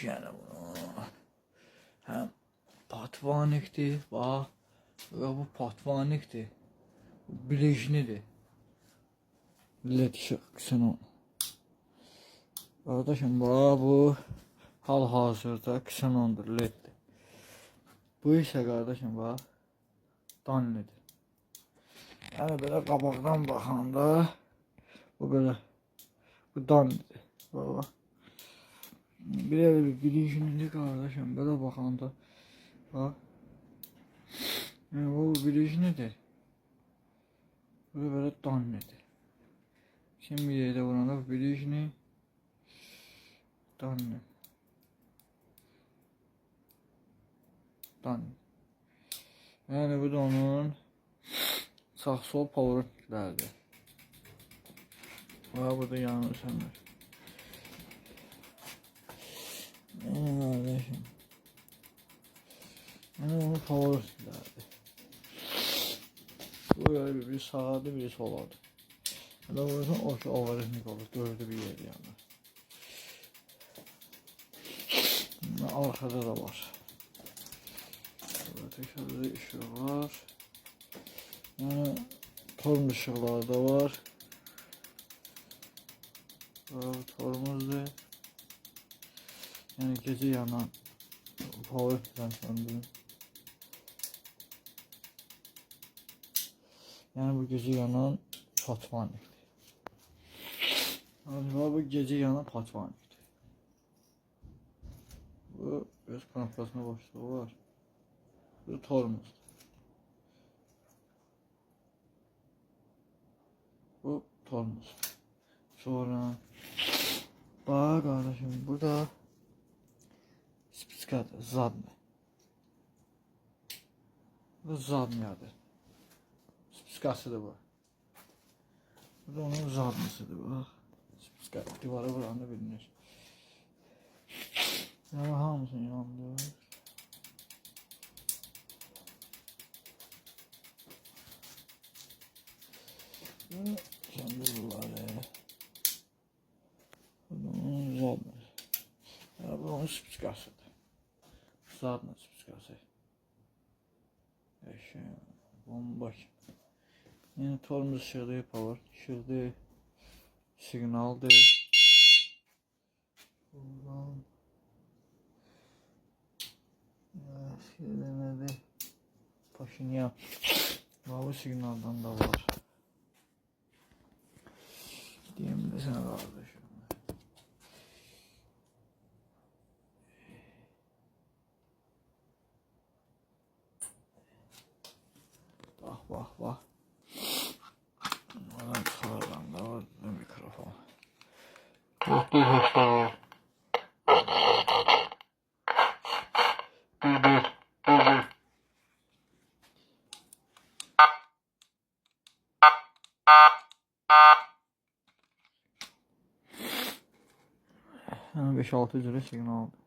Yəni bunu. Həm patvanikdir, bax. Və bu patvanikdir. Bu bilejnidir. Led işıq ksenon. Qardaşım, bax bu hal-hazırda ksenondur, leddir. Bu isə qardaşım, bax, danlidir. Yəni belə qabaqdan baxanda bu belə, bu danlidir. Bax. Bir bilejnidir qardaşım, belə baxanda. Bax. Yəni bu bilejnidir. Bu belə danlidir. Şimdi yerdə vuranda bilejni danli. Danli. Yəni bu da onun sağ-sol powerləridir. Və bu da yanır sönür. Yəni qardaşım. Yəni onun powerləridir. Bu böyle bir sağadır, bir soladır. Hələ vurursan o ki overheatnik olur, dördü bir yerdə yanır. Arkada da var. Tekrarda ışığı var. Yəni torm ışıqları da var. Bu tormuzdur. Yəni gecə yanan power söndürün. Yəni bu gecə yanan patvanikdir. Bu gecə yanan patvanikdir. Bu öz konoplasına boşluğu var. Bu tormuzdur. Bu tormuzdur. Sonra bax qardaşım, burada spitskadır, zadni. Bu zadniyadır. Spitskasıdır bu. Bu da onun zadnısıdır, bax. Spitska divara vuranda bilinir. Yəni hamısını yandır. Söndür bunları. Bu da onun zadnı. Yəni bu onun spitskasıdır. Zadnı spitskası. Bomba kimi. Yəni tormuz işıqdır, power işıqdır, siqnaldır. Buradan nədir? Paşinyan. Bu siqnaldan da var. Deyim də sənə qardaşım. Bax. Oradan çıxarılan da var mikrofon. Yəni 5-6 cürə siqnaldır.